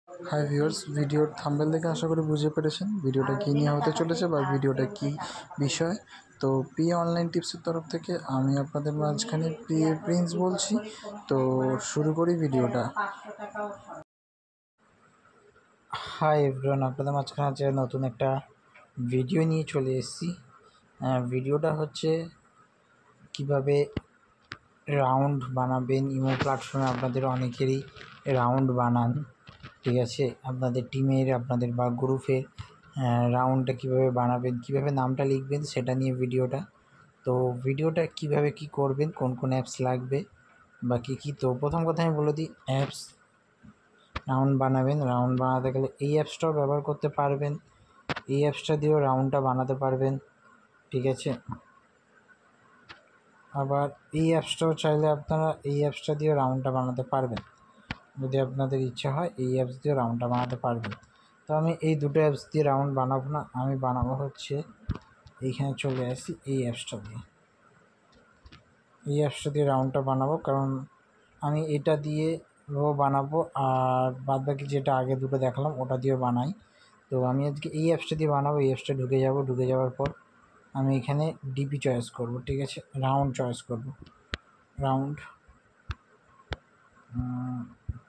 Hi viewers, ভিডিওর thumbnail দেখে আশা করি বুঝে পেরেছেন ভিডিওটা কী নিয়ে হতে চলেছে বা ভিডিওটা কী বিষয়। তো পি অনলাইন টিপসের তরফ থেকে আমি আপনাদের মাঝখানে প্রিন্স বলছি। তো শুরু করি ভিডিওটা। হাই এভরিওয়ান, আপনাদের মাঝখানে আছে নতুন একটা ভিডিও নিয়ে চলে এসেছি। ভিডিওটা হচ্ছে কিভাবে রাউন্ড বানাবেন। ইমো প্ল্যাটফর্মে আপনাদের অনেকেরই রাউন্ড বানান, ঠিক আছে? আপনাদের টিমের, আপনাদের বা গ্রুপের রাউন্ডটা কীভাবে বানাবেন, কীভাবে নামটা লিখবেন সেটা নিয়ে ভিডিওটা। তো ভিডিওটা কিভাবে কি করবেন, কোন কোন অ্যাপস লাগবে বা কী কী। তো প্রথম কথা আমি বলে দিই, অ্যাপস রাউন্ড বানাবেন। রাউন্ড বানাতে গেলে এই অ্যাপসটাও ব্যবহার করতে পারবেন, এই অ্যাপসটা দিয়েও রাউন্ডটা বানাতে পারবেন, ঠিক আছে? আবার এই অ্যাপসটাও চাইলে আপনারা এই অ্যাপসটা দিয়েও রাউন্ডটা বানাতে পারবেন। যদি আপনাদের ইচ্ছা হয় এই অ্যাপস দিয়ে রাউন্ডটা বানাতে পারবেন। তো আমি এই দুটো অ্যাপস দিয়ে রাউন্ড বানাবো না, আমি বানাবো হচ্ছে এইখানে চলে আসি এই অ্যাপসটা দিয়ে। এই অ্যাপসটা দিয়ে রাউন্ডটা বানাবো, কারণ আমি এটা দিয়ে বানাবো আর বাদবাকি যেটা আগে দুটো দেখালাম ওটা দিয়েও বানাই। তো আমি আজকে এই অ্যাপসটা দিয়ে বানাবো। এই অ্যাপসটা ঢুকে যাওয়ার পর আমি এখানে ডিপি চয়েস করব, ঠিক আছে? রাউন্ড চয়েস করব, রাউন্ড।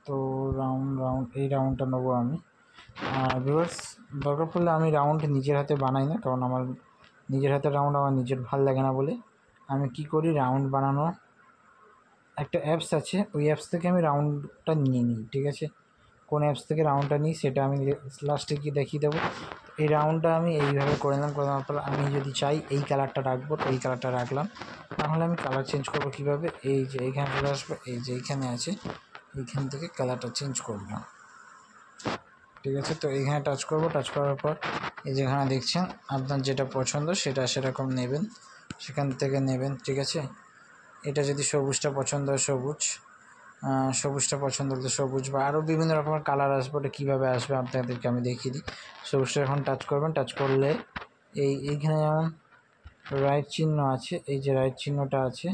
তো রাউন্ড এই রাউন্ডটা নেবো আমি। ভিউয়ার্স, দরকার পড়লে আমি রাউন্ড নিজের হাতে বানাই না, কারণ আমার নিজের হাতে রাউন্ড আমার নিজের ভাল লাগে না বলে আমি কি করি, রাউন্ড বানানো একটা অ্যাপস আছে, ওই অ্যাপস থেকে আমি রাউন্ডটা নিয়ে নিই, ঠিক আছে? কোন অ্যাপস থেকে রাউন্ডটা নিই সেটা আমি লাস্টে গিয়ে দেখিয়ে দেবো। এই রাউন্ডটা আমি এইভাবে করে নিলাম, করে নেওয়ার পর আমি যদি চাই এই কালারটা রাখবো তো এই কালারটা রাখলাম। তাহলে আমি কালার চেঞ্জ করবো কীভাবে, এই যে এইখানে চলে আসবো, এই যে এইখানে আছে, এইখান থেকে কালারটা চেঞ্জ করলাম, ঠিক আছে? তো এইখানে টাচ করব, টাচ করার পর এই যেখানে দেখছেন আপনার যেটা পছন্দ সেটা সেরকম নেবেন, সেখান থেকে নেবেন, ঠিক আছে? এটা যদি সবুজটা পছন্দ হয় সবুজটা পছন্দ হলে সবুজ, বা আরও বিভিন্ন রকমের কালার আসবে। ওটা কীভাবে আসবে আপনাদেরকে আমি দেখিয়ে দিই। সবুজটা এখন টাচ করবেন, টাচ করলে এইখানে যেমন রাইট চিহ্ন আছে, এই যে রাইট চিহ্নটা আছে,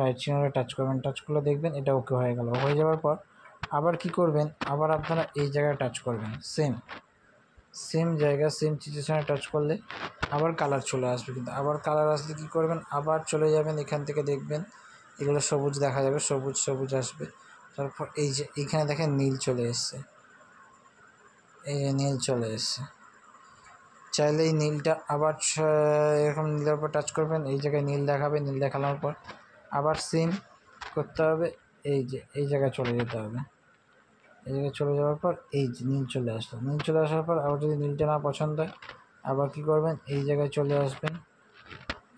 রাইট চিহ্নটা টাচ করবেন, টাচ করলে দেখবেন এটা ওকে হয়ে গেল। হয়ে যাওয়ার পর আবার কি করবেন, আবার আপনারা এই জায়গায় টাচ করবেন, সেম জায়গা সেম সিচুয়েশনে টাচ করলে আবার কালার চলে আসবে। কিন্তু আবার কালার আসলে কী করবেন, আবার চলে যাবেন, এখান থেকে দেখবেন এগুলো সবুজ দেখা যাবে, সবুজ আসবে। তারপর এই যে এইখানে দেখেন নীল চলে এসছে, এই যে নীল চলে এসছে। চাইলে এই নীলটা আবার এরকম নীলের উপর টাচ করবেন, এই জায়গায় নীল দেখাবে, নীল দেখানোর পর আবার সেম করতে হবে, এই যে এই জায়গায় চলে যেতে হবে। এই জায়গায় চলে যাওয়ার পর এই যে নীল চলে আসলো, নীল চলে আসার পর আবার যদি নীলটা না পছন্দ হয় আবার কী করবেন, এই জায়গায় চলে আসবেন,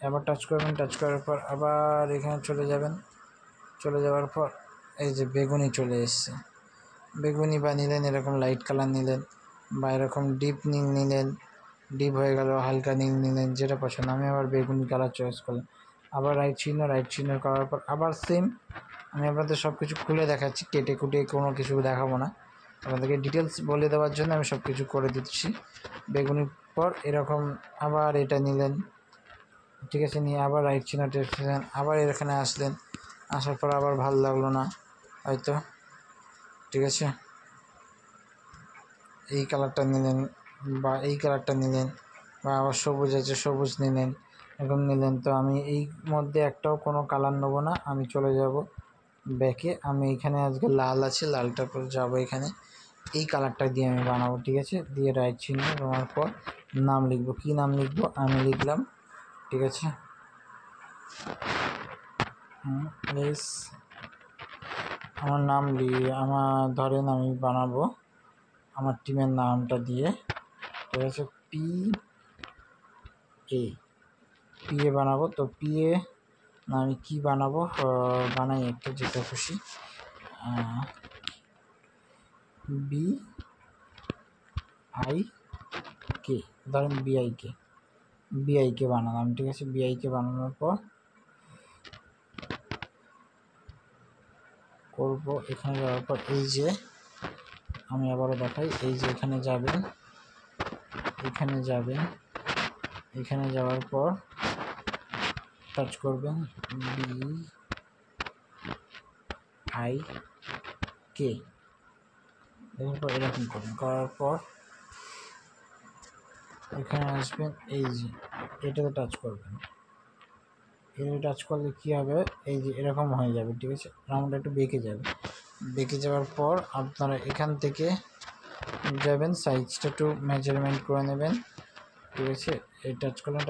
আবার টাচ করবেন, টাচ করার পর আবার এখানে চলে যাবেন, চলে যাওয়ার পর এই যে বেগুনি চলে এসছে, বেগুনি বা নিলেন এরকম লাইট কালার নিলেন, বা এরকম ডিপ নীল নিলেন, ডিপ হয়ে গেল, হালকা নীল নিলেন, যেটা পছন্দ। আমি আবার বেগুনি কালার চয়েস করলাম, আবার রাইট চিহ্ন করার পর আবার সেম। আমি আপনাদের সব কিছু খুলে দেখাচ্ছি, কেটে কুটে কোনো কিছু দেখাবো না, আপনাদেরকে ডিটেলস বলে দেওয়ার জন্য আমি সব কিছু করে দিচ্ছি। বেগুনির পর এরকম আবার এটা নিলেন, ঠিক আছে? নিয়ে আবার রাইট চিহ্ন টেপলেন, আবার এখানে আসলেন, আসার পর আবার ভালো লাগলো না হয়তো, ঠিক আছে? এই কালারটা নিলেন বা এই কালারটা নিলেন, বা আবার সবুজ আছে সবুজ নিলেন, এরকম নিলেন। তো আমি এই মধ্যে একটাও কোনো কালার নেবো না, আমি চলে যাব ব্যাকে। আমি এখানে আজকে লাল আছে, লালটার পর যাবো এখানে, এই কালারটা দিয়ে আমি বানাবো, ঠিক আছে? দিয়ে রাইট চিহ্ন নেওয়ার পর নাম লিখবো, কী নাম লিখবো আমি লিখলাম, ঠিক আছে? প্লিজ আমার নাম আমার ধরেন আমি বানাবো আমার টিমের নামটা দিয়ে, ঠিক আছে? পি এ বানাবো। তো পি এ আমি কী বানাবো, বানাই একটা যেটা খুশি, বি আই কে, ধরেন বিআইকে বানালাম, ঠিক আছে? বিআইকে বানানোর পর করব এখানে যাওয়ার পর এই যে আমি আবারও দেখাই, এই যে এখানে যাবেন, এখানে যাওয়ার পর টাচ করবেন বি আই কে, এরপর এরকম করবেন, করার পর এখানে আসবেন, এই যে এটাতে টাচ করবেন। এটা টাচ করলে কী হবে, এই যে এরকম হয়ে যাবে, ঠিক আছে। রাউন্ডটা একটু বেঁকে যাবে, বেঁকে যাওয়ার পর আপনারা এখান থেকে যাবেন, সাইজটা একটু মেজারমেন্ট করে নেবেন, ঠিক আছে। এই টাচ করলেন,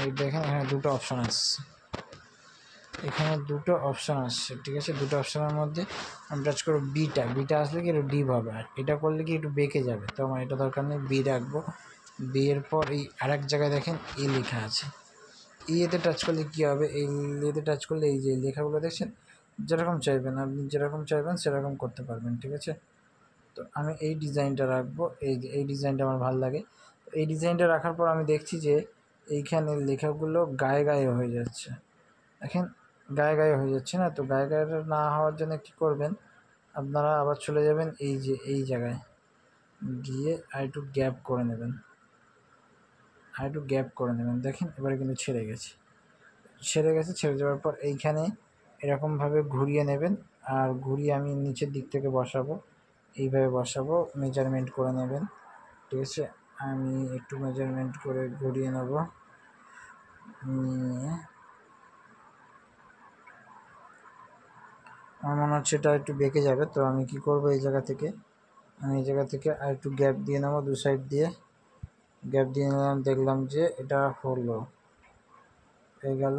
এই দেখেন এখানে দুটো অপশান আসছে, এখানে দুটো অপশান আসছে, ঠিক আছে। দুটো অপশানের মধ্যে আমি টাচ করবো বিটা আসলে কি একটু ডিপ হবে, আর এটা করলে কি একটু বেঁকে যাবে, তো আমার এটা দরকার নেই, বি রাখবো। বি এর পর এই আরেক জায়গায় দেখেন এ লেখা আছে, এতে টাচ করলে কী হবে, এই এতে টাচ করলে এই যে লেখাগুলো দেখছেন, যেরকম চাইবেন আপনি, যেরকম চাইবেন সেরকম করতে পারবেন, ঠিক আছে। তো আমি এই ডিজাইনটা রাখবো, এই ডিজাইনটা আমার ভালো লাগে। এই ডিজাইনটা রাখার পর আমি দেখছি যে এইখানে লেখাগুলো গায়ে গায়ে হয়ে যাচ্ছে, দেখেন গায়ে গায়ে হয়ে যাচ্ছে না। তো গায়ে গায়ে না হওয়ার জন্য কী করবেন, আপনারা আবার চলে যাবেন এই যে এই জায়গায় গিয়ে আর একটু গ্যাপ করে নেবেন, দেখেন এবারে কিন্তু ছেড়ে গেছে, ছেড়ে যাওয়ার পর এইখানে এরকমভাবে ঘুরিয়ে নেবেন, আর ঘুরিয়ে আমি নিচের দিক থেকে বসাবো, এইভাবে বসাবো, মেজারমেন্ট করে নেবেন, ঠিক আছে। আমি একটু মেজারমেন্ট করে ঘুরিয়ে নেব, নিয়ে আমার মনে হচ্ছে এটা একটু বেঁকে যাবে, তো আমি কি করব, এই জায়গা থেকে আর একটু গ্যাপ দিয়ে নেবো, দু সাইড দিয়ে গ্যাপ দিয়ে নিলাম, দেখলাম যে এটা হলো, হয়ে গেল,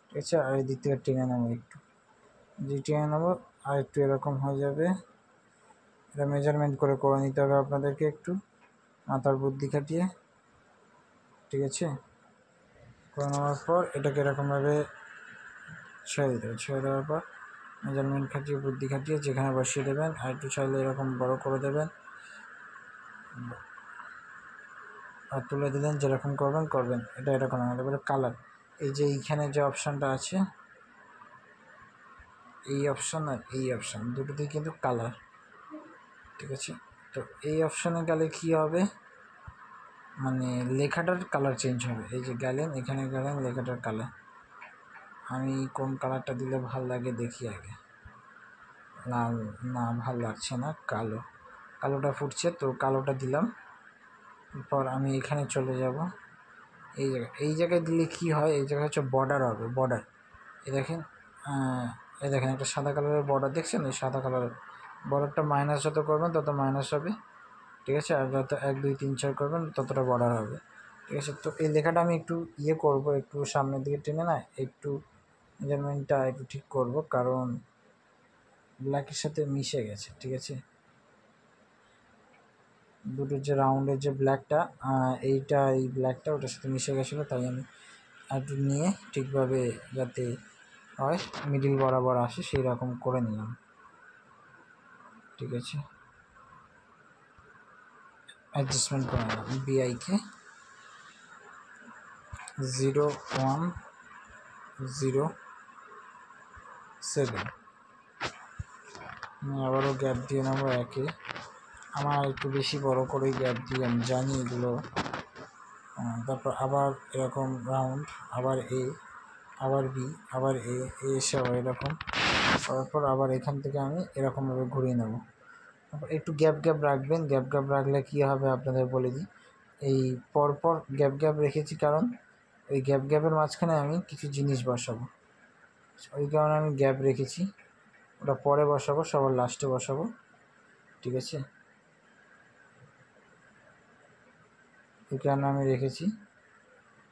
ঠিক আছে। আর এই দিক থেকে টেনে নেবো, একটু টেনে নেবো, আর একটু এরকম হয়ে যাবে। এটা মেজারমেন্ট করে নিতে হবে আপনাদেরকে, একটু মাথার বুদ্ধি খাটিয়ে, ঠিক আছে। করে নেওয়ার পর এটাকে এরকমভাবে ছেড়ে দিতে হবে, ছেড়ে দেওয়ার পর মেজারমেন্ট খাটিয়ে বুদ্ধি খাটিয়ে যেখানে বসিয়ে দেবেন, আর একটু চাইলে এরকম বড় করে দেবেন, আর তুলে দিলেন, যেরকম করবেন এটা এরকম হবে। এবারে কালার, এই যে এইখানে যে অপশানটা আছে, এই অপশান আর এই অপশান দুটোতেই কিন্তু কালার, ঠিক আছে। তো এই অপশানে গেলে কী হবে, মানে লেখাটার কালার চেঞ্জ হবে, এই যে গেলেন এখানে গেলেন, লেখাটার কালার আমি কোন কালারটা দিলে ভাল লাগে দেখি আগে, লাল না ভাল লাগছে না, কালোটা ফুটছে, তো কালোটা দিলাম। এরপর আমি এখানে চলে যাব, এই জায়গায় দিলে কি হয়, এই জায়গায় হচ্ছে বর্ডার হবে, বর্ডার এই দেখেন একটা সাদা কালারের বর্ডার দেখছেন, এই সাদা কালারের বর্ডারটা মাইনাস যত করবেন তত মাইনাস হবে, ঠিক আছে। আর যত 1 2 3 4 করবেন ততটা বর্ডার হবে, ঠিক আছে। তো এই লেখাটা আমি একটু করব, একটু সামনের দিকে টেনে না, একটু মেজারমেন্টটা একটু ঠিক করব, কারণ ব্ল্যাকের সাথে মিশে গেছে, ঠিক আছে। দুটো যে রাউন্ডের যে ব্ল্যাকটা, এই ব্ল্যাকটা ওটার সাথে মিশে গেছিলো, তাই আমি একটু নিয়ে ঠিকভাবে যাতে হয় মিডিল বরাবর আসে সেই রকম করে নিলাম, ঠিক আছে। অ্যাডজাস্টমেন্ট করে নিলাম, বিআইকে 0107, আমি আবারও গ্যাপ দিয়ে নেবো একে, আমার একটু বেশি বড় করেই গ্যাপ দিই, আমি জানি এগুলো। তারপর আবার এরকম রাউন্ড, আবার এ, আবার বি, আবার এ এসে এরকম করার পর আবার এখান থেকে আমি এরকমভাবে ঘুরিয়ে নেব। একটু গ্যাপ রাখবেন, গ্যাপ রাখলে কী হবে আপনাদের বলে দিই, এই পরপর গ্যাপ রেখেছি কারণ ওই গ্যাপের মাঝখানে আমি কিছু জিনিস বসাবো, ওই কারণে আমি গ্যাপ রেখেছি, ওটা পরে বসাবো, সবার লাস্টে বসাবো, ঠিক আছে। এই কারণে আমি রেখেছি,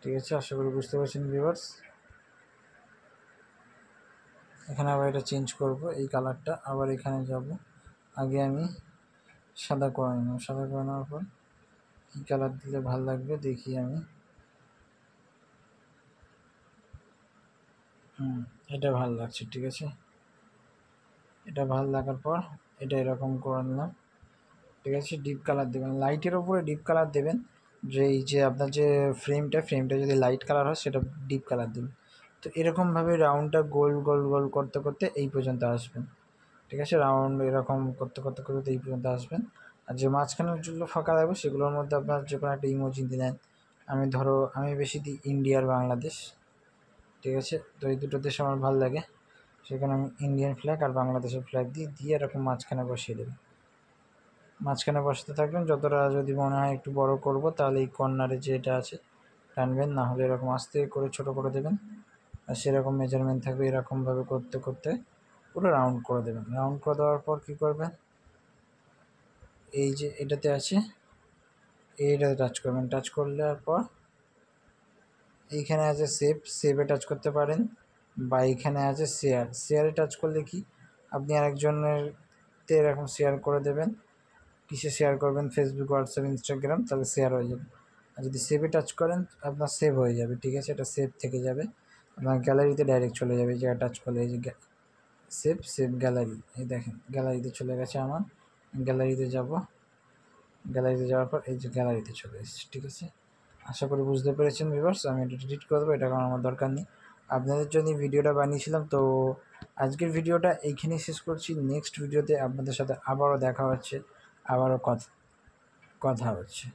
ঠিক আছে। আশা করি বুঝতে পারছেন ভিউয়ার্স। এখানে আবার এটা চেঞ্জ করব, এই কালারটা আবার এখানে যাব, আগে আমি সাদা করে নেব, সাদা করে নেওয়ার পর কী কালার দিলে ভালো লাগবে দেখি আমি, এটা ভালো লাগছে, ঠিক আছে। এটা ভালো লাগার পর এটা এরকম করে নিলাম, ঠিক আছে। ডিপ কালার দেবেন, লাইটের ওপরে ডিপ কালার দেবেন, যে এই যে আপনার যে ফ্রেমটা যদি লাইট কালার হয় সেটা ডিপ কালার দেবেন। তো এরকমভাবে রাউন্ডটা গোল করতে এই পর্যন্ত আসবেন, ঠিক আছে। রাউন্ড এরকম করতে এই পর্যন্ত আসবেন, আর যে মাঝখানের যেগুলো ফাঁকা থাকবে সেগুলোর মধ্যে আপনার যে কোনো একটা ইমোজি দিলেন, আমি বেশি দিই ইন্ডিয়া আর বাংলাদেশ, ঠিক আছে। তো এই দুটো দেশ আমার ভালো লাগে, সেখানে আমি ইন্ডিয়ান ফ্ল্যাগ আর বাংলাদেশের ফ্ল্যাগ দিয়ে এরকম মাঝখানে বসিয়ে দেবেন, মাঝখানে বসাতে থাকবেন। যতটা যদি মনে হয় একটু বড় করব তাহলে এই কর্নারে যেটা আছে টানবেন, না হলে এরকম আস্তে করে ছোট করে দেবেন। আর সেরকম মেজারমেন্ট থাকবে, এরকমভাবে করতে করতে পুরো রাউন্ড করে দেবেন। রাউন্ড করে দেওয়ার পর কী করবেন, এই যে এটাতে আছে এইটাতে টাচ করবেন। টাচ করলে পর এইখানে আছে সেভে টাচ করতে পারেন, বা এইখানে আছে শেয়ারে টাচ করলে কি আপনি আরেকজনেরতে এরকম শেয়ার করে দেবেন। কিসে শেয়ার করবেন, ফেসবুক, হোয়াটসঅ্যাপ, ইনস্টাগ্রাম, তাহলে শেয়ার হয়ে যাবে। আর যদি সেভে টাচ করেন আপনার সেভ হয়ে যাবে, ঠিক আছে, এটা সেভ থেকে যাবে, আপনার গ্যালারিতে ডাইরেক্ট চলে যাবে। এই জায়গায় টাচ করলে এই যে সেভ গ্যালারি, এই দেখেন গ্যালারিতে চলে গেছে আমার। গ্যালারিতে যাব, গ্যালারিতে যাওয়ার পর এই যে গ্যালারিতে চলে এসেছে, ঠিক আছে। আশা করি বুঝতে পেরেছেন ভিউয়ার্স। আমি এটা ডিলিট করে দেবো, এটা কারণ আমার দরকার নেই। আপনাদের জন্য ভিডিওটা বানিয়েছিলাম। তো আজকের ভিডিওটা এইখানেই শেষ করছি। নেক্সট ভিডিওতে আপনাদের সাথে আবারও দেখা হচ্ছে, আবারও কথা হচ্ছে।